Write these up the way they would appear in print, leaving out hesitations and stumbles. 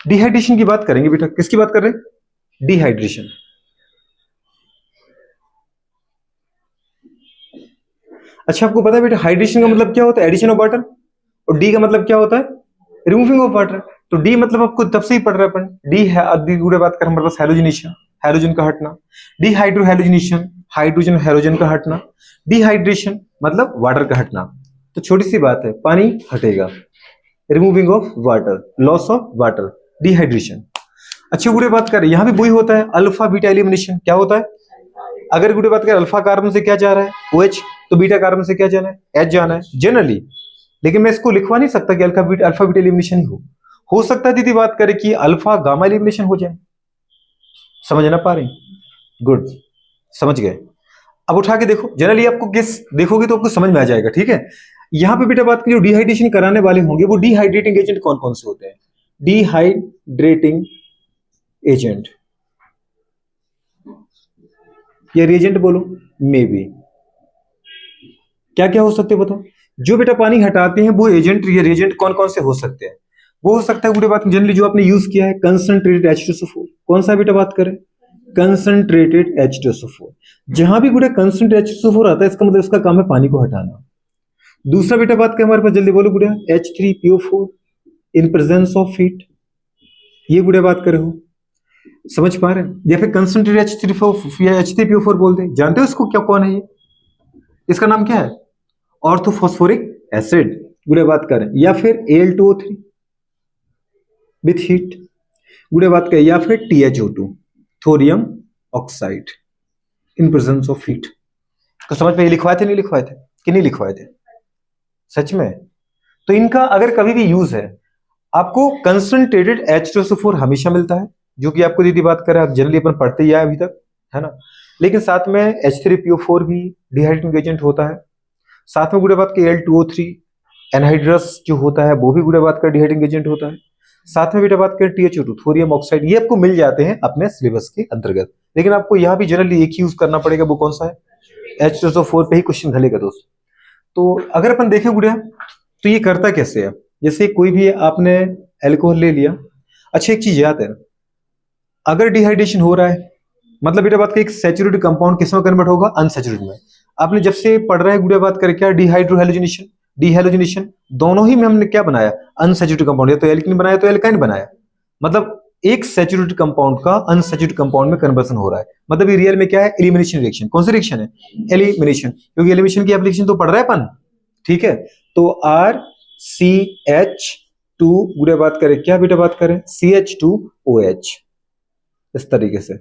Dehydration की बात करेंगे बेटा, किसकी बात कर रहे हैं? डिहाइड्रेशन। अच्छा आपको पता है बेटा हाइड्रेशन का मतलब क्या होता है? Addition of water. और डी का मतलब क्या होता है? Removing of water. तो डी मतलब आपको तब से ही पढ़ रहे हैं अपन, डी है अभी गुड़े बात कर हमारे पास हेलोजिनेशन, हेलोजन का हटना, डिहाइड्रो हेलोजिनेशन, हाइड्रोजन हेलोजन का हटना, डिहाइड्रेशन मतलब वाटर का हटना। तो छोटी सी बात है, पानी हटेगा, removing of water, loss of water, dehydration. अच्छे गुड़े बात करें, यहां भी वही होता है, अल्फा बीटा एलिमिनेशन। क्या होता है? अगर गुड़े बात करें अल्फा कार्बन से क्या जा रहा है? OH, तो बीटा कार्बन से क्या जाना है? H जाना है जनरली। लेकिन मैं इसको लिखवा नहीं सकता कि अल्फा बीटा एलिमिनेशन ही हो सकता है दीदी बात करें कि अल्फा गामा एलिमिनेशन हो जाए। समझ ना पा रही? गुड, समझ गए। अब उठा के देखो, जनरली आपको किस देखोगे तो आपको समझ में आ जाएगा, ठीक है। यहां पे बेटा बात की जो डिहाइड्रेशन कराने वाले होंगे वो डिहाइड्रेटिंग एजेंट कौन कौन से होते हैं? डिहाइड्रेटिंग एजेंट या रिएजेंट बोलो, मे बी क्या क्या हो सकते हैं बताओ? जो बेटा पानी हटाते हैं वो एजेंट या रिएजेंट कौन कौन से हो सकते हैं? वो हो सकता है गुड़े बात जनरली जो आपने यूज किया है कंसंट्रेटेड H2SO4। कौन सा बेटा बात करें? Concentrated H2SO4। जहां भी गुड़े कंसंट्रेटेड H2SO4 आता है इसका मतलब इसका काम है पानी को हटाना। दूसरा बेटा बात करें हमारे पास, जल्दी बोलो गुड़िया, H3PO4 in presence of heat. ये गुड़िया बात करे हो, समझ पा रहे हैं? या फिर कंसंट्रेटेड H3PO या H3PO4 बोलते हैं, जानते हो इसको क्या कौन है ये? इसका नाम क्या है? ऑर्थोफॉस्फोरिक एसिड गुड़े बात करें, या फिर Al2O3 विथ हीट गुड़े बात करें, या फिर TiO2 thorium oxide in presence of heat. तो समझ में लिखवाए थे नहीं लिखवाए थे कि नहीं लिखवाए थे? सच में? तो इनका अगर कभी भी यूज है, आपको कंसंट्रेटेड H2SO4 हमेशा मिलता है, जो कि आपको दीदी बात करें आप जनरली अपन पढ़ते ही आए अभी तक, है ना। लेकिन साथ में H3PO4 भी डिहाइड्रेटिंग एजेंट होता है। साथ में गुड़े बात के Al2O3 एनहाइड्रस जो होता है वो भी गुड़े बात का डिहाइड्रेटिंग एजेंट होता है। साथ में बेटा बात करें TiO2 थोरियम ऑक्साइड, ये आपको मिल जाते हैं अपने सिलेबस के अंतर्गत। लेकिन आपको यहाँ भी जनरली एक ही यूज करना पड़ेगा, वो कौन सा है? H2SO4 पे ही क्वेश्चन घलेगा दोस्त। तो अगर अपन देखें गुड़िया तो ये करता कैसे है? जैसे कोई भी आपने एल्कोहल ले लिया, अच्छा एक चीज याद है, अगर डिहाइड्रेशन हो रहा है मतलब बेटा बात का एक सैचुरेटेड कंपाउंड किस में कन्वर्ट होगा? अनसैचुरेटेड में। आपने जब से पढ़ रहा है गुड़िया बात करके क्या डिहाइड्रोहेलोजिनेशन, डिहेलोजिनेशन, दोनों ही में हमने क्या बनाया? अनसैचुरेटेड कंपाउंड, या तो एल्किन बनाया तो एल्काइन बनाया। मतलब एक सैचुरेटेड कंपाउंड का अनसैचुरेटेड कंपाउंड में कन्वर्सन हो रहा है, मतलब ये रियल में क्या है? Elimination reaction. कौन सी रिएक्शन है? एलिमिनेशन, क्योंकि एलिमिनेशन की एप्लीकेशन तो पढ़ रहा है अपन, ठीक है। तो RCH2 गुड़े बात करें क्या बेटा बात करें? CH2OH, इस तरीके से।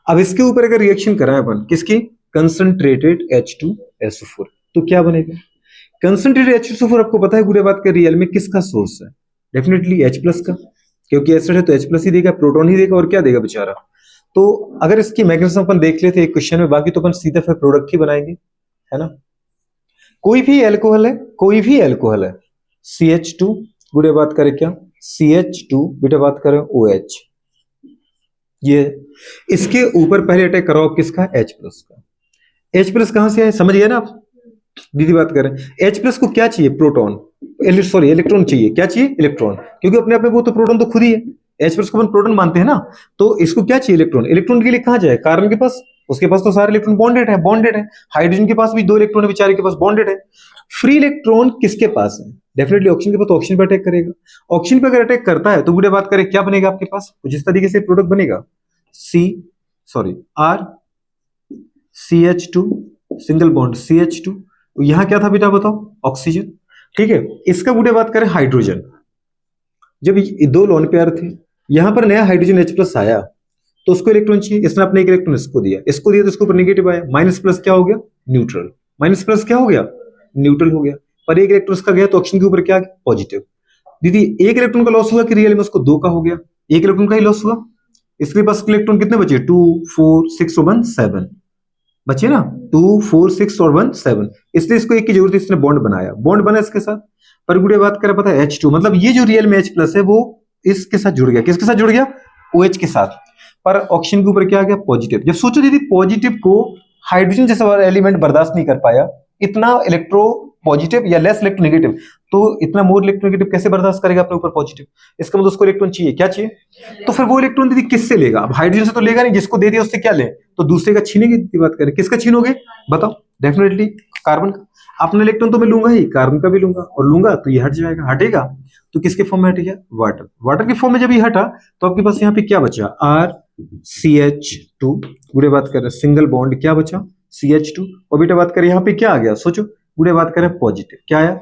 अब इसके ऊपर अगर रिएक्शन कराएं अपन, किसकी? कंसंट्रेटेड H2SO4, तो क्या बनेगा? कंसंट्रेटेड H2SO4 आपको पता है गुड़े बात के रियल में किसका सोर्स है? डेफिनेटली H प्लस का, क्योंकि एसिड है तो H प्लस ही देगा, प्रोटॉन ही देगा, और क्या देगा बेचारा। तो अगर इसकी मैग्नेटिज्म अपन देख लेते एक क्वेश्चन में, बाकी तो अपन सीधा फिर प्रोडक्ट ही बनाएंगे, है ना। कोई भी एल्कोहल है, कोई भी एल्कोहल है, CH2 गुड़े बात करें क्या? CH2 बेटा बात करें OH, ये इसके ऊपर पहले अटैक कराओ किसका? H प्लस का। H प्लस कहां से आए समझ गए ना आप? दीदी बात करें H प्लस को क्या चाहिए? प्रोटॉन, सॉरी इलेक्ट्रॉन चाहिए। क्या चाहिए? इलेक्ट्रॉन, क्योंकि अपने आप में वो तो प्रोटॉन तो खुद ही है। H प्लस को अपन प्रोटॉन मानते हैं ना, तो इसको क्या चाहिए? इलेक्ट्रॉन। इलेक्ट्रॉन के लिए कहां जाए? कार्बन के पास, उसके पास तो सारे इलेक्ट्रॉन बॉन्डेड है, बॉन्डेड है। हाइड्रोजन के पास भी 2 इलेक्ट्रॉन है, बेचारे के पास बॉन्डेड है। फ्री इलेक्ट्रॉन किसके पास है? डेफिनेटली ऑक्सीजन के पास, तो ऑक्सीजन पर अटैक करेगा। ऑक्सीजन पर अगर अटैक करता है तो गुड़े बात करें क्या बनेगा आपके पास? कुछ इस तरीके से प्रोडक्ट बनेगा, R CH2 single bond CH2, यहां क्या था बेटा बताओ? ऑक्सीजन, ठीक है। इसका गुड़े बात करें हाइड्रोजन, जब ये 2 लोन पेयर थे, यहां पर नया हाइड्रोजन H प्लस आया तो उसको इलेक्ट्रॉन चाहिए, इसने अपने एक इलेक्ट्रॉन इसको दिया, तो इसके ऊपर नेगेटिव आया, माइनस प्लस क्या हो गया? न्यूट्रल। माइनस प्लस क्या हो गया? न्यूट्रल हो गया। पर एक इलेक्ट्रॉन इसका गया तो ऑक्सीजन के ऊपर क्या? पॉजिटिव। दीदी एक इलेक्ट्रॉन का लॉस हुआ कि रियल में उसको 2 का हो गया? एक इलेक्ट्रॉन का ही लॉस हुआ। इसके पास इलेक्ट्रॉन कितने बचे? 2 4 6 और 1 7 बचे ना, 2 4 6 और 1 7। इसलिए इसको एक की जरूरत है, इसने बॉन्ड बनाया, बॉन्ड बना इसके साथ। पर गुड़े बात करें पता है H2, मतलब ये जो रियल में H प्लस है वो इसके साथ जुड़ गया। किसके साथ जुड़ गया? OH के साथ। पर ऑक्सीजन के ऊपर क्या आ गया? पॉजिटिव। जब सोचो दीदी पॉजिटिव को हाइड्रोजन जैसा एलिमेंट बर्दाश्त नहीं कर पाया, इतना इलेक्ट्रो पॉजिटिव या लेस इलेक्ट्रोनेगेटिव, तो इतना मोर इलेक्ट्रोनेगेटिव कैसे बर्दाश्त करेगा अपने ऊपर पॉजिटिव? इसका मतलब उसको इलेक्ट्रॉन चाहिए, क्या चाहिए? तो फिर वो इलेक्ट्रॉन दीदी किससे लेगा? अब हाइड्रोजन से तो लेगा नहीं, जिसको दे दिया उससे क्या ले? तो दूसरे का छीनेंगे। दीदी बात करें किसका छीनोगे बताओ? डेफिनेटली कार्बन का। अपना इलेक्ट्रॉन तो मैं लूंगा ही, कार्बन का भी लूंगा, और लूंगा तो ये हट जाएगा। हटेगा तो किसके फॉर्म में हटेगा? वाटर। वाटर के फॉर्म में जब ये हटा तो आपके पास यहाँ पे क्या बचा? RCH2। बुरे बात कर रहे हैं सिंगल बॉन्ड, क्या बचा? CH2। और बेटा बात करें यहाँ पे क्या आ गया? सोचो, बुरे बात करें पॉजिटिव, क्या आया?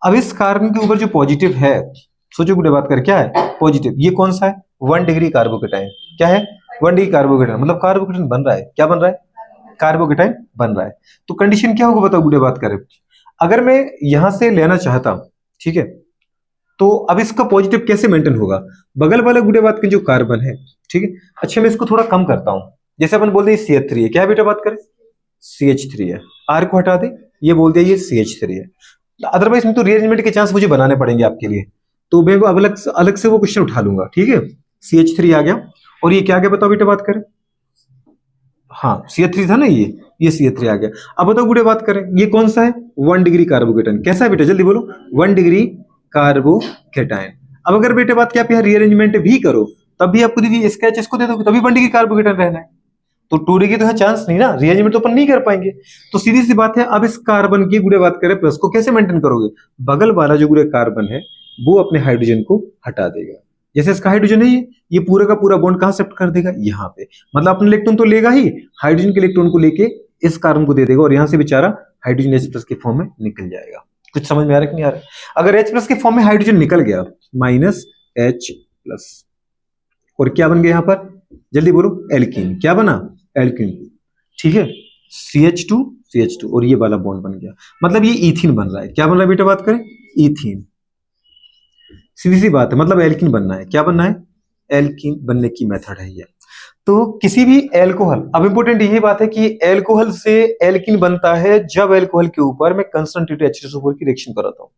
अब इस कार्बन के ऊपर जो पॉजिटिव है, सोचो बुरे बात करें क्या है? पॉजिटिव। ये कौन सा है? 1 डिग्री कार्बोकेटाइन। क्या है? 1 डिग्री कार्बोकेटाइन, मतलब कार्बोकेटाइन बन रहा है। क्या बन रहा है? कार्बोकेटाइन बन रहा है। तो कंडीशन क्या होगा बताओ बुरे बात करें? अगर मैं यहां से लेना चाहता हूं, ठीक है, तो अब इसका पॉजिटिव कैसे मेंटेन होगा? बगल वाले गुड़े बात के जो कार्बन है, ठीक है, अच्छा मैं इसको थोड़ा कम करता हूं। जैसे अपन बोलते हैं CH3 है, क्या है बेटा बात करें? CH3 है। R को हटा दे, ये बोल दिया ये CH3 है। अदरवाइज में तो रीअरेंजमेंट के चांस मुझे बनाने पड़ेंगे आपके लिए, तो मैं वो अलग से वो क्वेश्चन उठा लूंगा, ठीक है। CH3 आ गया, और ये क्या आ गया बताओ बेटा बात करें? हाँ CH3 था ना, ये CH3 आ गया। अब बताओ गुड़े बात करें, ये कौन सा है? 1 डिग्री कार्बोकेटाइन। कैसा है बेटा जल्दी बोलो? 1 डिग्री कार्बोकेटाइन। अब अगर बेटे बात क्या आप यहाँ रीअरेंजमेंट भी करो, तब भी आपको दीदी स्केच इसको दे दोगे, तभी 1 डिग्री कार्बोकेटाइन रहना है। तो 2 डिग्री तो है चांस नहीं ना, रीअरेंजमेंट तो अपन नहीं कर पाएंगे। तो सीधी सी बात है, अब इस कार्बन की गुड़े बात करें प्लस को कैसे मेंटेन करोगे? बगल वाला जो गुड़े कार्बन है वो अपने हाइड्रोजन को हटा देगा। जैसे इसका हाइड्रोजन है, ये पूरा का पूरा बॉन्ड कहां शिफ्ट कर देगा? यहाँ पे। मतलब अपने इलेक्ट्रॉन तो लेगा ही, हाइड्रोजन के इलेक्ट्रॉन को लेके इस कार्बन को दे देगा, और यहां से बेचारा हाइड्रोजन H+ के फॉर्म में निकल जाएगा। कुछ समझ में आ रहा है कि नहीं आ रहा है? अगर H+ के फॉर्म में हाइड्रोजन निकल गया, -H+, और क्या बन गया यहाँ पर? जल्दी बोलो, एल्कीन। क्या बना? एल्कीन, ठीक है। CH2 और ये वाला बॉन्ड बन गया, मतलब ये इथीन बन रहा है। क्या बन रहा है बेटा बात करें? इथीन। सीधी सी बात है, मतलब एल्कीन बनना है। क्या बनना है? एल्कीन बनने की मेथड है ये। तो किसी भी एल्कोहल, अब इंपोर्टेंट यही बात है कि एल्कोहल से एल्कीन बनता है जब एल्कोहल के ऊपर मैं कंसंट्रेटेड H2SO4 की रिएक्शन कराता हूं।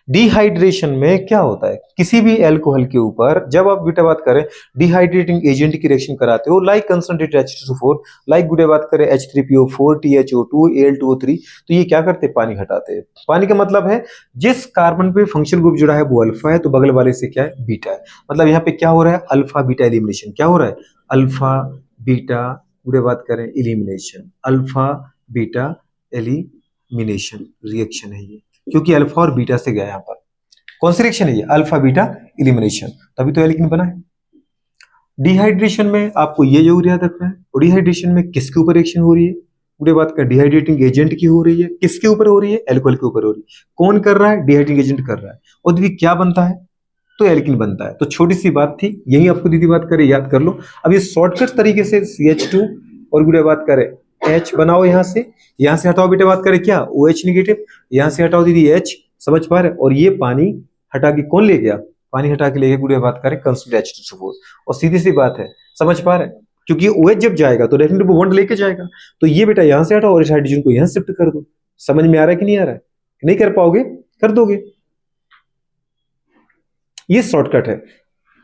डिहाइड्रेशन में क्या होता है? किसी भी एल्कोहल के ऊपर जब आप बेटा बात करें डिहाइड्रेटिंग एजेंट की रिएक्शन कराते हो, लाइक कंसंट्रेटेड H2SO4, लाइक गुडे बात करें H3PO4, THO2, Al2O3, तो ये क्या करते हैं? पानी हटाते हैं। पानी का मतलब है जिस कार्बन पे फंक्शनल ग्रुप जुड़ा है वो अल्फा है, तो बगल वाले से क्या है? बीटा है। मतलब यहाँ पे क्या हो रहा है? Alpha beta elimination. क्या हो रहा है? अल्फा बीटा गुडे बात करें elimination, alpha beta elimination reaction है ये, क्योंकि अल्फा और बीटा से गया। यहाँ पर कौन सी रिएक्शन है ये? अल्फा बीटा एलिमिनेशन, तभी तो एल्कीन बना है। डिहाइड्रेशन में आपको ये जरूर याद रखना है, और डिहाइड्रेशन में किसके ऊपर रिएक्शन हो रही है? पूरी बात कर, डिहाइड्रेटिंग एजेंट की हो रही है। किसके ऊपर हो रही है? एल्कोहल के ऊपर हो रही है। कौन कर रहा है? डिहाइड्रेटिंग एजेंट कर रहा है। और दीदी क्या बनता है? तो एल्कीन बनता है। तो छोटी सी बात थी, यही आपको दीदी बात करे याद कर लो। अब ये शॉर्टकट तरीके से CH2 और गुड़े बात करें H बनाओ, यहां से हटाओ बेटा बात करें क्या? OH नेगेटिव, यहां से हटाओ दीदी H, समझ पा रहे? और ये पानी हटा के कौन ले गया? पानी हटा के ले गया गुड़े बात करें कंसंट्रेटेड H2SO4। और सीधी सी बात है, समझ पा रहे? क्योंकि OH जब जाएगा तो डेफिनेटली वो बॉन्ड लेके जाएगा। तो ये बेटा यहां से हटाओ और इस हाइड्रोजन को यहां शिफ्ट कर दो। समझ में आ रहा है कि नहीं आ रहा है? नहीं कर पाओगे? कर दोगे, ये शॉर्टकट है।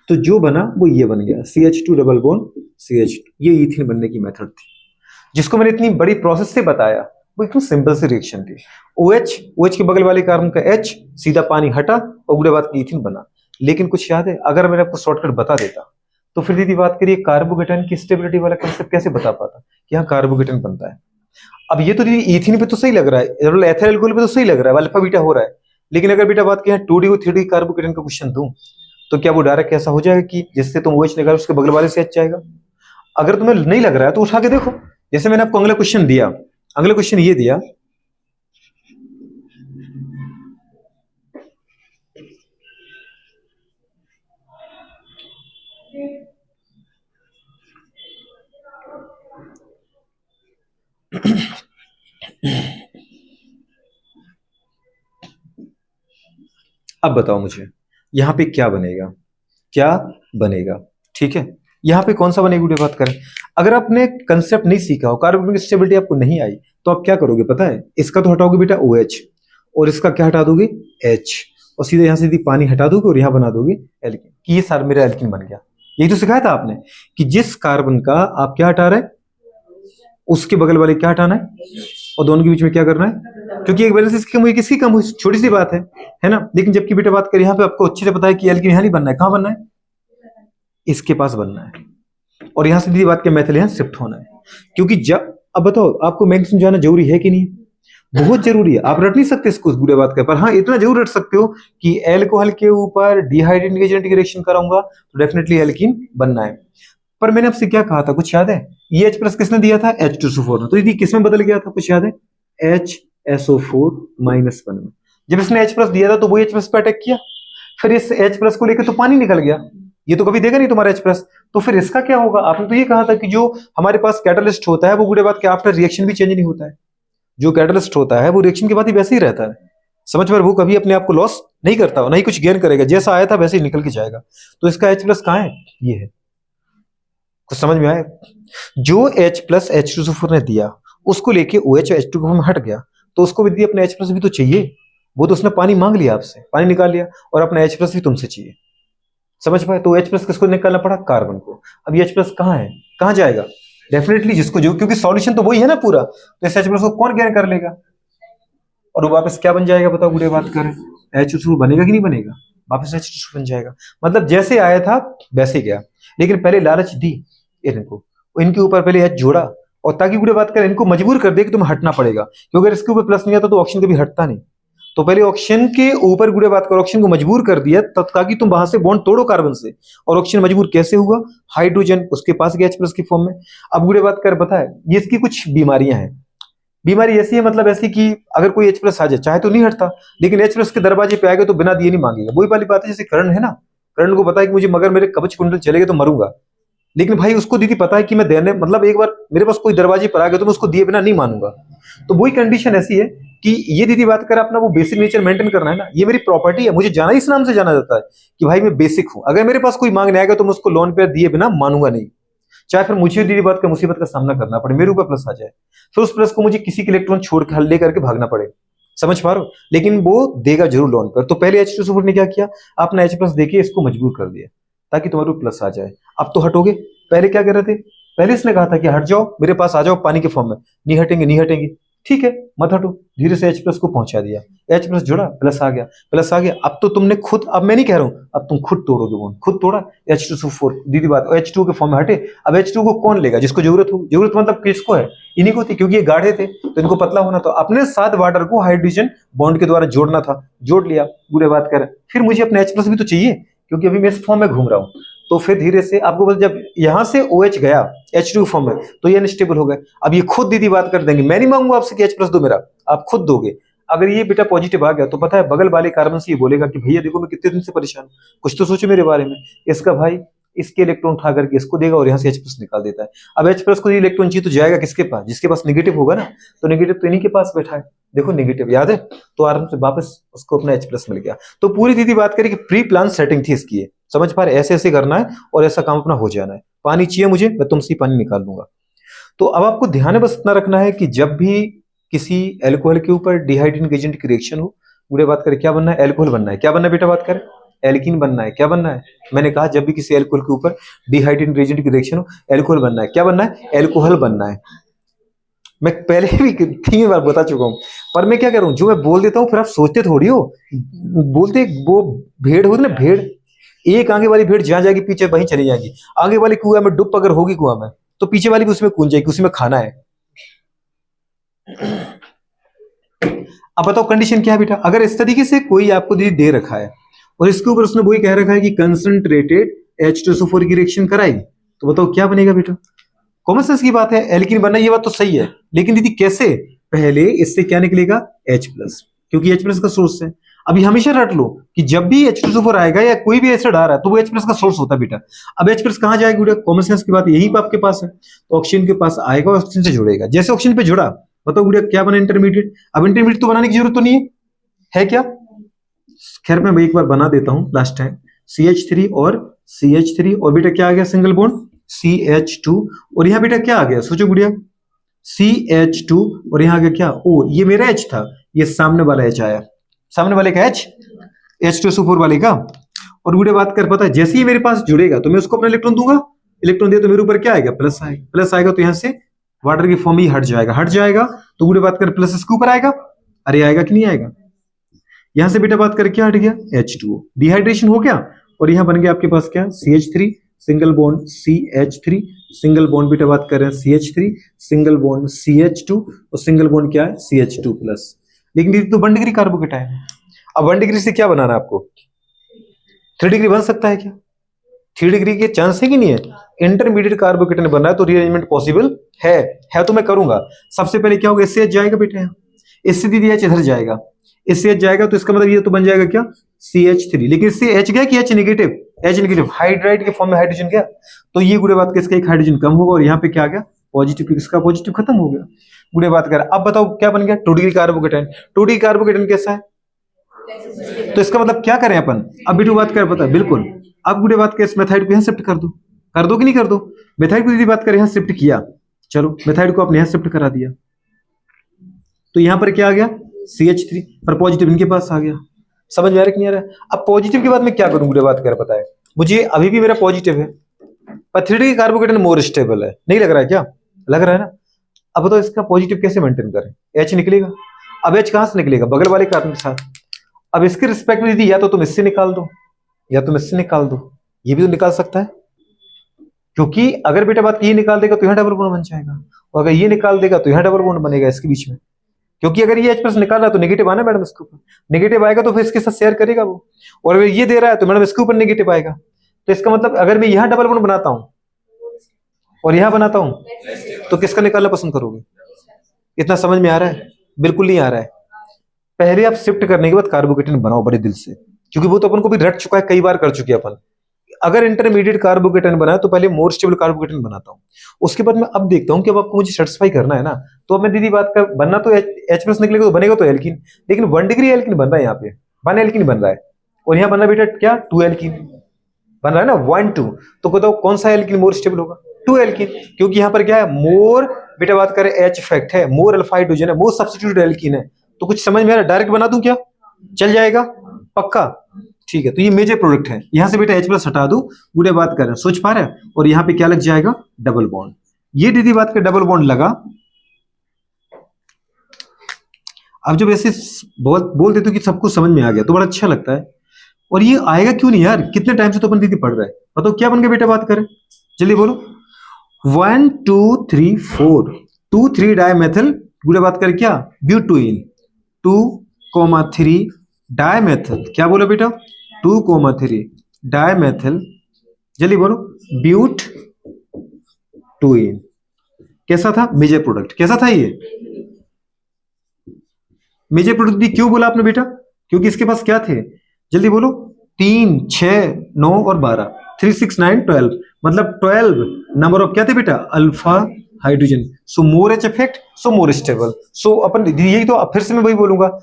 तो जो बना वो ये बन गया CH2 डबल बॉन्ड CH2। ये इथीन बनने की मेथड थी, जिसको मैंने इतनी बड़ी प्रोसेस से बताया। वो एकदम सिंपल सी रिएक्शन थी। OH के बगल वाले कार्बन का H, सीधा पानी हटा और गुड़े बात की इथीन बना। लेकिन कुछ याद है? अगर मैंने आपको शॉर्टकट बता देता तो फिर दीदी बात करिए कार्बोकेटाइन की स्टेबिलिटी वाला कंसेप्ट कैसे बता पाता कि यहाँ कार्बोकेटाइन बनता है। अब ये तो दीदी इथीन पे तो सही लग रहा है, एथिल अल्कोहल पे तो सही लग रहा है, अल्फा बीटा हो रहा है। लेकिन अगर बेटा बात की 2D और 3D कार्बोकेटाइन का क्वेश्चन दूं, तो क्या वो डायरेक्ट ऐसा हो जाएगा कि जिससे तुम OH निकालो उसके बगल वाले से H जाएगा? अगर तुम्हें नहीं लग रहा है तो उठा के देखो। जैसे मैंने आपको अगला क्वेश्चन दिया, अगला क्वेश्चन ये दिया, अब बताओ मुझे यहां पे क्या बनेगा? क्या बनेगा? ठीक है, यहां पे कौन सा बनेगा गुड़े बात करें? अगर आपने कंसेप्ट नहीं सीखा हो, कार्बोकेटाइन स्टेबिलिटी आपको नहीं आई, तो आप क्या करोगे पता है? इसका तो हटाओगे बेटा OH, और इसका क्या हटा दोगे? H, और सीधे यहां से पानी हटा दोगे और यहां बना दोगे एल्कीन, कि ये सारा मेरा एल्कीन बन गया। यही तो सिखाया था आपने कि जिस कार्बन का आप क्या हटा रहे, उसके बगल वाले क्या हटाना है? और दोनों के बीच में क्या करना है, क्योंकि एक बैलेंस इसकी कम हुई, किसकी कम हुई, छोटी सी बात है ना। लेकिन जबकि बेटा बात करें यहाँ पे आपको अच्छे से पता है कि एल्कीन यहाँ नहीं बनना है, कहाँ बनना है, इसके पास बनना है। और यहां से दीदी बात के मेथड यहाँ शिफ्ट होना है, क्योंकि जब अब बताओ आपको मैग्नीशियम समझाना जरूरी है कि नहीं, बहुत जरूरी है। आप रट नहीं सकते इसको बुरे बात कर, पर हाँ इतना जरूर रट सकते हो कि एल्कोहल के ऊपर डिहाइड्रेटिंग एजेंट की रिएक्शन कराऊंगा तो डेफिनेटली एल्कीन बनना है। पर मैंने आपसे क्या कहा था, कुछ याद है, ये H+ किसने दिया था, H2SO4 ने, तो दीदी किसमें बदल गया था, कुछ याद है, HSO4-1 में। जब इसने H+ दिया था तो वो H+ पे अटैक किया, फिर इस H+ को लेकर तो पानी निकल गया, ये तो कभी देगा नहीं तुम्हारा H+, तो फिर इसका क्या होगा। आपने तो ये कहा था कि जो हमारे पास कैटलिस्ट होता है वो बुरे बात के आफ्टर रिएक्शन भी चेंज नहीं होता है, जो कैटलिस्ट होता है वो रिएक्शन के बाद ही वैसे ही रहता है, समझ पर, वो कभी अपने आप को लॉस नहीं करता, नहीं कुछ गेन करेगा, जैसा आया था वैसे ही निकल के जाएगा। तो इसका H+ कहाँ है, ये है, कुछ समझ में आया। जो H+ H2SO4 ने दिया उसको लेके OH H2 के फॉर्म में हट गया, तो उसको भी दिया अपने H+ भी तो चाहिए, वो तो उसने पानी मांग लिया आपसे, पानी निकाल लिया, और अपना H+ भी तुमसे चाहिए, समझ पाए। तो H+ किसको निकालना पड़ा, कार्बन को। अब ये H+ कहाँ है, कहाँ जाएगा, डेफिनेटली जिसको जो, क्योंकि सॉल्यूशन तो वही है ना पूरा, तो इस H+ को कौन गेन कर लेगा, और वो वापस क्या बन जाएगा, बताओ बुरे बात करें, H2SO बनेगा कि नहीं बनेगा, वापस H2SO बन जाएगा, मतलब जैसे आया था वैसे गया। लेकिन पहले लालच दी इनको, इनके ऊपर पहले H जोड़ा, और ताकि बुरे बात करें इनको मजबूर कर दे कि तुम्हें हटना पड़ेगा, क्योंकि अगर इसके ऊपर प्लस नहीं आता तो ऑक्सीजन कभी हटता नहीं। तो पहले ऑक्सीजन के ऊपर गुड़े बात करो, ऑक्सीजन को मजबूर कर दिया तब, ताकि तुम वहां से बॉन्ड तोड़ो कार्बन से, और ऑक्सीजन मजबूर कैसे हुआ, हाइड्रोजन उसके पास गया H+ की फॉर्म में। अब गुड़े बात कर बताए, ये इसकी कुछ बीमारियां हैं, बीमारी ऐसी है मतलब ऐसी कि अगर कोई H+ आ जाए चाहे तो नहीं हटता, लेकिन H+ के दरवाजे पे आएगा तो बिना दिए नहीं मांगेगा। वही वाली बात है जैसे कर्ण है ना, कर्ण को पता है कि मुझे मगर मेरे कवच कुंडल चलेगा तो मरूंगा, लेकिन भाई उसको दीदी पता है कि मैं देने, मतलब एक बार मेरे पास कोई दरवाजे पर आ गया तो मैं उसको दिए बिना नहीं मानूंगा। तो वही कंडीशन ऐसी है कि ये दीदी बात कर अपना वो बेसिक नेचर मेंटेन करना है ना, ये मेरी प्रॉपर्टी है, मुझे जाना इस नाम से जाना जाता है कि भाई मैं बेसिक हूं। अगर मेरे पास कोई मांगने आएगा तो मैं उसको लोन पे दिए बिना मानूंगा नहीं, चाहे फिर मुझे दीदी बात का मुसीबत का सामना करना पड़े, मेरे ऊपर प्लस आ जाए, फिर उस प्लस को मुझे किसी के इलेक्ट्रॉन छोड़ के हल्ले करके भागना पड़े, समझ पा रहे हो, लेकिन वो देगा जरूर लोन पर। तो पहले H2SO4 ने क्या किया, आपने H+ देके इसको मजबूर कर दिया ताकि तुम्हारे ऊपर प्लस आ जाए। अब तो हटोगे, पहले क्या कर रहे थे, पहले इसने कहा था कि हट जाओ मेरे पास आ जाओ पानी के फॉर्म में, नहीं हटेंगे नहीं हटेंगे, ठीक है मत हटो, धीरे से H+ को पहुंचा दिया, H+ जुड़ा, प्लस आ गया, प्लस आ गया। अब तो तुमने खुद, अब मैं नहीं कह रहा हूं, अब तुम खुद तोड़ोगे बॉन्ड, खुद तोड़ा H2SO4 दीदी बात, H2 के फॉर्म में हटे। अब H2 को कौन लेगा, जिसको जरूरत हो, जरूरत मतलब किसको है, इन्हीं को थी, क्योंकि ये गाढ़े थे तो इनको पतला होना, तो अपने साथ वाटर को हाइड्रोजन बॉन्ड के द्वारा जोड़ना था, जोड़ लिया, पूरे बात कर। फिर मुझे अपने H+ भी तो चाहिए, क्योंकि अभी मैं इस फॉर्म में घूम रहा हूं, तो फिर धीरे से आपको बस, जब यहां से OH गया H2 फॉर्म में तो ये अनस्टेबल हो गए। अब ये खुद दीदी बात कर देंगे, मैं नहीं मांगूंगा आपसे कि H+ दो मेरा, आप खुद दोगे। अगर ये बेटा पॉजिटिव आ गया तो पता है बगल वाले कार्बन से ये बोलेगा कि भैया देखो मैं कितने दिन से परेशान हूं, कुछ तो सोचो मेरे बारे में। इसका भाई इसके इलेक्ट्रॉन उठा करके इसको देगा और यहाँ से H+ निकाल देता है। अब H+ को ये इलेक्ट्रॉन चाहिए तो जाएगा किसके पास, जिसके पास नेगेटिव होगा ना, तो नेगेटिव तो इन्हीं के पास बैठा है, देखो नेगेटिव याद है, तो आराम से वापस उसको अपना H+ मिल गया। तो पूरी दीदी बात करें कि प्री प्लान सेटिंग थी इसकी, समझ पा रहे, ऐसे ऐसे करना है और ऐसा काम अपना हो जाना है। पानी चाहिए मुझे, मैं तुमसे पानी निकाल लूंगा। तो अब आपको ध्यान में बस इतना रखना है कि जब भी किसी एल्कोहल के ऊपर डिहाइड्रेटिंग एजेंट की रिएक्शन हो, पूरे बात करें क्या बनना है, एल्कोहल बनना है, क्या बनना है बेटा बात करें, एल्कीन बनना है, क्या बनना है, मैंने कहा जब भी किसी एल्कोहल के ऊपर डिहाइड्रेटिंग एजेंट की रिएक्शन हो, एल्कोहल बनना है, क्या बनना है, एल्कोहल बनना है। मैं पहले भी 3 बार बता चुका हूं, पर मैं क्या कर रहा हूं, जो मैं बोल देता हूं फिर आप सोचते थोड़ी हो, बोलते वो भेड़ होती ना भेड़, एक आगे वाली भेड़ जहां जाएगी पीछे वहीं चली जाएगी, आगे वाली कुआं में डुब अगर होगी कुआं में तो पीछे वाली भी उसमें कूद जाएगी, उसी में खाना है। अब बताओ कंडीशन क्या है बेटा, अगर इस तरीके से कोई आपको दे रखा है और इसके ऊपर उसने वही कह रखा है कि कंसंट्रेटेड H2SO4 की रिएक्शन कराएगी, तो बताओ क्या बनेगा बेटा, कॉमन सेंस की बात है, एल्कीन बनना, ये बात तो सही है, लेकिन दीदी कैसे, पहले इससे क्या निकलेगा H+, क्योंकि H+ का सोर्स है। अभी हमेशा रट लो कि जब भी H2SO4 आएगा या कोई भी एसिड आ रहा है तो वो H+ का सोर्स होता है बेटा। अब H+ कहां जाएगा बेटा, कॉमन सेंस की बात यही आपके पास है, तो ऑक्सीजन के पास आएगा और ऑक्सीजन से जुड़ेगा, जैसे ऑक्सीजन पे जुड़ा, बताओ बेटा क्या बना, इंटरमीडिएट। अब इंटरमीडिएट तो बनाने की जरूरत तो नहीं है क्या, खैर मैं एक बार बना देता हूं लास्ट टाइम, CH3 और CH3 और बेटा क्या आ गया, सिंगल बॉन्ड CH2, और यहाँ बेटा क्या आ गया, सोचो गुड़िया, CH2 और यहाँ आ गया क्या O, ये मेरा H था, ये सामने वाला H आया, सामने वाले का H, H2SO4 वाले का। और गुड़िया बात कर, पता है जैसे ही मेरे पास जुड़ेगा तो मैं उसको अपना इलेक्ट्रॉन दूंगा, इलेक्ट्रॉन दिया तो मेरे ऊपर क्या आएगा, प्लस आएगा, प्लस आएगा तो यहाँ से वाटर की फॉर्म ही हट जाएगा तो गुड़े बात कर प्लस इसके ऊपर आएगा, अरे आएगा कि नहीं आएगा। यहां से बेटा बात कर क्या हट गया, H2O, डिहाइड्रेशन हो गया। और यहां बन गया आपके पास क्या, CH3 single bond CH3 single bond बेटा बात कर रहे हैं CH3 सिंगल बॉन्ड CH2 और सिंगल बॉन्ड क्या है CH2 प्लस। लेकिन ये तो 1 डिग्री कार्बोकेटाइन है। अब 1 डिग्री से क्या बनाना है आपको, 3 डिग्री बन सकता है क्या, 3 डिग्री के चांस है कि नहीं है। इंटरमीडिएट कार्बोकेटाइन बन रहा है तो रीअरेंजमेंट पॉसिबल है तो मैं करूंगा। सबसे पहले क्या होगा, इससे एच जाएगा बेटा, यहाँ इससे दीदी एच इधर जाएगा, इससे एच जाएगा तो इसका मतलब ये तो बन जाएगा क्या CH3, लेकिन इससे एच गया कि एच नेगेटिव हाइड्राइड के फॉर्म में हाइड्रोजन गया, तो ये गुड़े बात इसका एक हाइड्रोजन कम होगा और यहाँ पे क्या आ गया पॉजिटिव, इसका पॉजिटिव खत्म हो गया। गुड़े बात कर अब बताओ क्या बन गया 2 डिग्री कार्बोकेटाइन। 2 डिग्री कार्बोकेटाइन कैसा है, तो इसका मतलब क्या करें अपन, अब बिटू बात कर पता बिल्कुल। अब गुड़े बात कर इस मेथाइड को यहाँ शिफ्ट कर दो कि नहीं कर दो। मेथाइड को यदि बात करें यहाँ शिफ्ट किया, चलो मेथाइड को आपने यहाँ शिफ्ट करा दिया तो यहाँ पर क्या आ गया CH3 पर पॉजिटिव इनके पास आ गया। समझ में आ रहा है कि नहीं आ रहा है। अब पॉजिटिव के बाद मैं क्या करूं, गुड़े बात कर पता है मुझे अभी भी मेरा पॉजिटिव है पर 3 डिग्री कार्बोकेटाइन मोर स्टेबल है, नहीं लग रहा है क्या, लग रहा है ना। अब बताओ इसका पॉजिटिव कैसे मेंटेन करें, H निकलेगा। अब H कहां से निकलेगा, बगल वाले कार्बन के साथ। अब इसके रिस्पेक्ट में यदि या तो तुम इससे निकाल दो या तुम इससे निकाल दो, ये भी तो निकाल सकता है, क्योंकि अगर बेटा बात ये निकाल देगा तो यहाँ डबल बॉन्ड बन जाएगा और अगर ये निकाल देगा तो यहाँ डबल बॉन्ड बनेगा इसके बीच में, क्योंकि अगर ये H प्लस निकाल रहा है तो नेगेटिव आना मैडम, इसके ऊपर नेगेटिव आएगा तो फिर इसके साथ शेयर करेगा वो, और अगर ये दे रहा है तो मैडम इसके ऊपर नेगेटिव आएगा। तो इसका मतलब अगर मैं यहाँ डबल बॉन्ड बनाता हूं और यहाँ बनाता हूं तो किसका निकालना पसंद करोगे। इतना समझ में आ रहा है, बिल्कुल नहीं आ रहा है। पहले आप शिफ्ट करने के बाद कार्बोकेटाइन बनाओ बड़े दिल से, क्योंकि वो तो अपन को भी रट चुका है, कई बार कर चुके अपन। अगर इंटरमीडिएट कार्बोकेटाइन बनाए तो पहले मोर स्टेबल कार्बोकेटाइन बनाता हूँ, उसके बाद मैं अब देखता हूँ कि अब आपको मुझे सेटिस्फाई करना है ना, तो अब मैं दीदी बात का बनना तो H प्लस निकलेगा तो बनेगा तो एल्कीन, लेकिन 1 डिग्री एल्कीन बन रहा है यहाँ पे, 1 एल्कीन बन रहा है और यहाँ बन रहा है बेटा क्या 2 एल्कीन बन रहा है ना 1 2। तो बताओ कौन सा एल्कीन मोर स्टेबल होगा, 2 एल्कीन, क्योंकि यहाँ पर क्या है मोर बेटा बात करें H इफेक्ट है, मोर अल्फा हाइड्रोजन है, मोर सब्स्टिट्यूट एल्कीन है। तो कुछ समझ में आ रहा है, डायरेक्ट बना दूं क्या, चल जाएगा पक्का, ठीक है। तो ये मेजर प्रोडक्ट है, यहां से बेटा H प्लस हटा दो, गुड़े बात कर रहे हैं सोच पा रहे हैं, और यहाँ पे क्या लग जाएगा डबल बॉन्ड। ये दीदी बात का डबल बॉन्ड लगा। अब जब ऐसे बोल देते हो कि सबको समझ में आ गया तो बड़ा अच्छा लगता है, और ये आएगा क्यों नहीं यार, कितने टाइम से तो अपन दीदी पढ़ रहे हैं। बताओ क्या बन गया बेटा, बात करें जल्दी बोलो। 1 2 3 4 2 3 डायमेथिल, गुड़े बात कर क्या ब्यूटुइन, 2,3 डायमेथिल, क्या बोलो बेटा 2,3 डायमेथिल, जल्दी बोलो ब्यूट टुइन। कैसा था मेजर प्रोडक्ट, कैसा था ये मेजर प्रोडक्ट भी क्यों बोला आपने बेटा, क्योंकि इसके पास क्या थे, जल्दी बोलो 3 6 9 और 12, 3 6 9 12, मतलब 12 नंबर ऑफ क्या थे बेटा अल्फा हाइड्रोजन। सो मोर एच इफेक्ट, सो मोर स्टेबल। सो अपन यही तो फिर से मैं वही बोलूंगा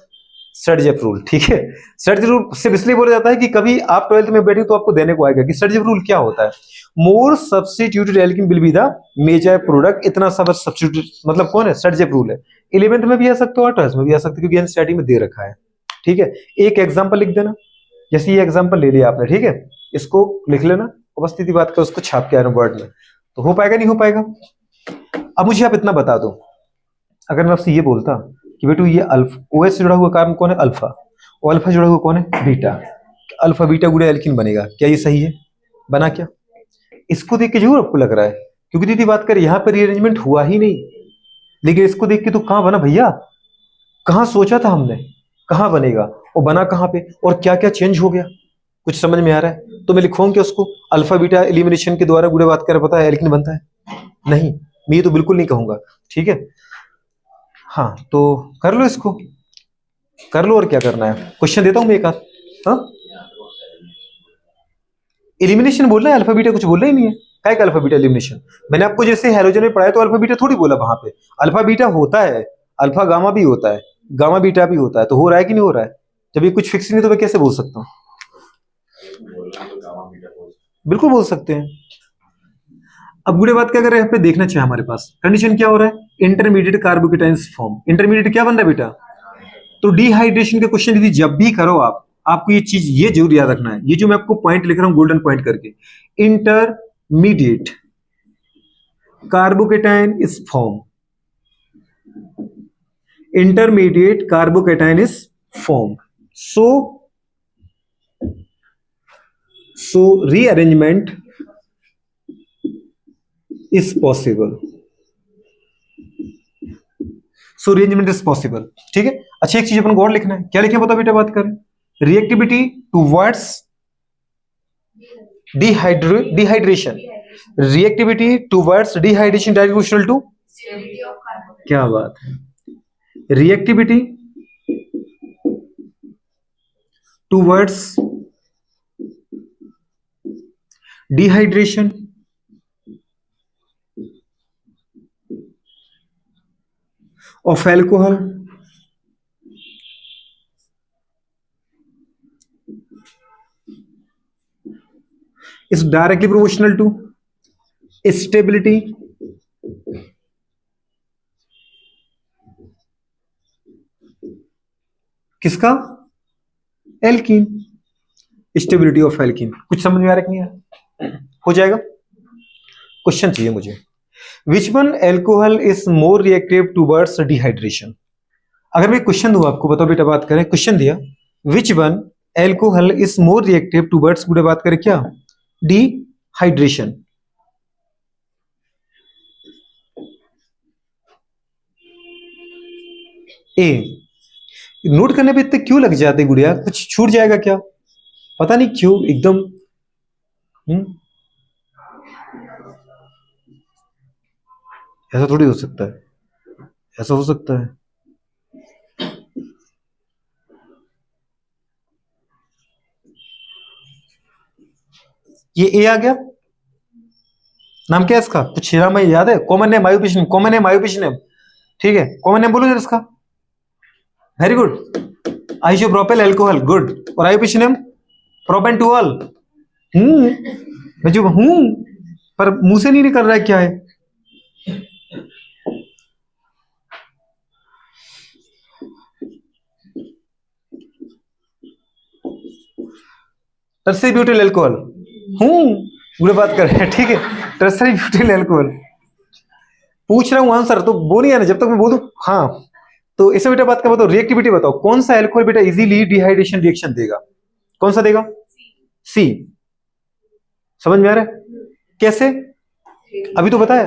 सर्जेफ रूल, ठीक है। सर्जेफ रूल सिर्फ इसलिए बोला जाता है कि कभी आप 12th में बैठे तो आपको देने को आएगा कि सर्जेफ रूल क्या होता है। More substituted alkene will be the major product, इतना सब सब्स्टिट्यूट मतलब कौन है सर्जेफ रूल है। 11th में भी आ सकते हो और 12th में भी आ सकते हो, क्योंकि एनसीईआरटी में दे रखा है, ठीक है। एक एग्जांपल लिख देना, जैसे ये एग्जांपल ले लिया आपने, ठीक है, इसको लिख लेना और बस सीधी बात कर उसको छाप के आना वर्ड में, तो हो पाएगा नहीं हो पाएगा। अब मुझे आप इतना बता दो, अगर मैं आपसे ये बोलता कि बेटू ये अल्फा OH से जुड़ा हुआ कार्बन कौन है अल्फा, और अल्फा जुड़ा हुआ कौन है बीटा, अल्फा बीटा गुड़े एल्कीन बनेगा, क्या ये सही है, बना क्या। इसको देख के जरूर आपको लग रहा है, क्योंकि दीदी बात कर यहाँ पर रीअरेंजमेंट हुआ ही नहीं, लेकिन इसको देख के तो कहाँ बना भैया, कहाँ सोचा था हमने, कहाँ बनेगा और बना कहाँ पे, और क्या क्या चेंज हो गया, कुछ समझ में आ रहा है। तो मैं लिखूं कि उसको अल्फा बीटा एलिमिनेशन के द्वारा गुड़े बात कर पता है एल्कीन बनता है, नहीं मैं ये तो बिल्कुल नहीं कहूंगा, ठीक है। हाँ तो कर लो, इसको कर लो, और क्या करना है, क्वेश्चन देता हूं मैं एक आध। हाँ एलिमिनेशन बोलना है, अल्फा बीटा कुछ बोलना ही नहीं है, क्या अल्फा बीटा एलिमिनेशन। मैंने आपको जैसे हैलोजन में पढ़ाया तो अल्फा बीटा थोड़ी बोला, वहां पे अल्फा बीटा होता है, अल्फा गामा भी होता है, गामा बीटा भी होता है, तो हो रहा है कि नहीं हो रहा है। जब ये कुछ फिक्स नहीं तो मैं कैसे बोल सकता हूँ, बिल्कुल बोल सकते हैं। अब गुड़े बात क्या कर रहे हैं, यहाँ पे देखना चाहिए हमारे पास कंडीशन क्या हो रहा है, इंटरमीडिएट कार्बोकेटाइन्स फॉर्म। इंटरमीडिएट क्या बन रहा है बेटा, तो डिहाइड्रेशन के क्वेश्चन यदि जब भी करो आपको ये चीज ये जरूर याद रखना है, ये जो मैं आपको पॉइंट लिख रहा हूं गोल्डन पॉइंट करके, intermediate carbocation is formed. Intermediate carbocation is formed. So rearrangement is possible. So rearrangement is possible. ठीक है. अच्छा, एक चीज अपन को और लिखना है. क्या लिखे बताओ बेटा, बात करें. Reactivity towards dehydration. Reactivity towards dehydration directly proportional to. क्या बात है. Reactivity towards dehydration of alcohol is directly proportional to stability किसका? एल्कीन. Stability of alkene. कुछ समझ में आ रहा है कि नहीं? हो जाएगा. क्वेश्चन चाहिए मुझे. विच one alcohol is more reactive towards dehydration. अगर मैं क्वेश्चन दूं आपको, बताओ बेटा, बात करें. क्वेश्चन दिया विच one alcohol is more reactive towards, गुड़े बात करें क्या? डिहाइड्रेशन. ए. नोट करने पे इतने क्यों लग जाते गुड़िया? कुछ छूट जाएगा क्या? पता नहीं क्यों एकदम. ऐसा थोड़ी हो सकता है. ऐसा हो सकता है. ये ए आ गया. नाम क्या है इसका? कुछ नाम याद है? Common name IUPAC name. Common name IUPAC name. ठीक है, कॉमन नेम बोलो जरा इसका. Very good. Isopropyl alcohol. Good. और आयुपिशनेम प्रोपेंटुअल. मैं जो पर मुंह से नहीं निकल रहा है. क्या है? Tertiary butyl alcohol. पूरे बात कर रहे हैं. ठीक है, टर्सरी ब्यूटिल अल्कोहल. पूछ रहा हूं आंसर तो बोलिए ना, जब तक मैं बोलूं. हाँ, तो इसे बेटा बात कर बताओ. रिएक्टिविटी बताओ. कौन सा अल्कोहल बेटा इजीली डिहाइड्रेशन रिएक्शन देगा? कौन सा देगा? सी. समझ में आ रहा है? कैसे? अभी तो बताया.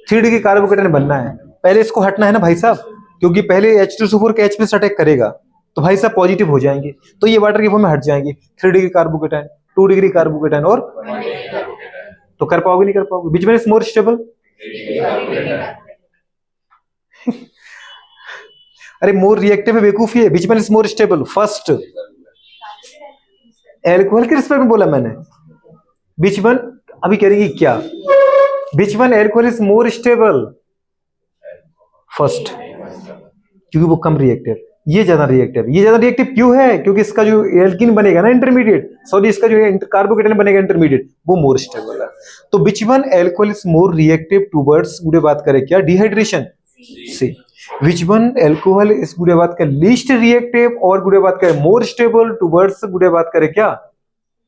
3 डिग्री कार्बोकेटन बनना है. पहले इसको हटना है ना भाई साहब, क्योंकि पहले H2SO4 के H पे अटैक करेगा तो भाई साहब पॉजिटिव हो जाएंगे, तो ये वाटर के फॉर्म में हट जाएंगे. 3 डिग्री कार्बोकेटन, 2 डिग्री कार्बोकेटन और तो कर पाओगे नहीं कर पाओगे. बीच में मोर स्टेबल. अरे मोर रिएक्टिव है, बेवकूफी है. बीच में मोर स्टेबल. फर्स्ट एल्कोहल के रिस्पेक्ट में बोला मैंने. बीच में अभी करेंगे क्या? बीच में alcohol is more stable. First, क्योंकि वो कम रिएक्टिव. ये ज्यादा रिएक्टिव. ये ज्यादा रिएक्टिव क्यों है? क्योंकि इसका जो एल्कीन बनेगा ना इंटरमीडिएट, सॉरी इसका जो कार्बोकेटन बनेगा इंटरमीडिएट, वो मोर स्टेबल है. तो which one alcohol is more reactive towards, गुड़े बात करें क्या? Dehydration. C. Which one alcohol is, गुड़े बात करें, लीस्ट रिएक्टिव और गुड़े बात करें मोर स्टेबल टुवर्ड्स, गुड़े बात करें क्या?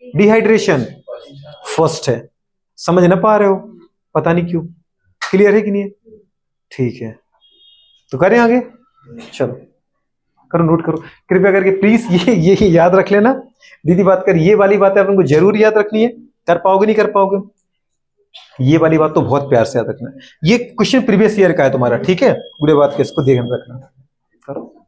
डिहाइड्रेशन. फर्स्ट है. समझ ना पा रहे हो? पता नहीं क्यों. क्लियर है कि नहीं है? ठीक है, तो करें आगे. चलो करो, नोट करो कृपया करके प्लीज. ये याद रख लेना. दीदी बात कर, ये वाली बातें अपन को जरूर याद रखनी है. कर पाओगे नहीं कर पाओगे? ये वाली बात तो बहुत प्यार से याद रखना. ये क्वेश्चन प्रीवियस ईयर का है तुम्हारा. ठीक है, बुरे बात के इसको ध्यान रखना. करो.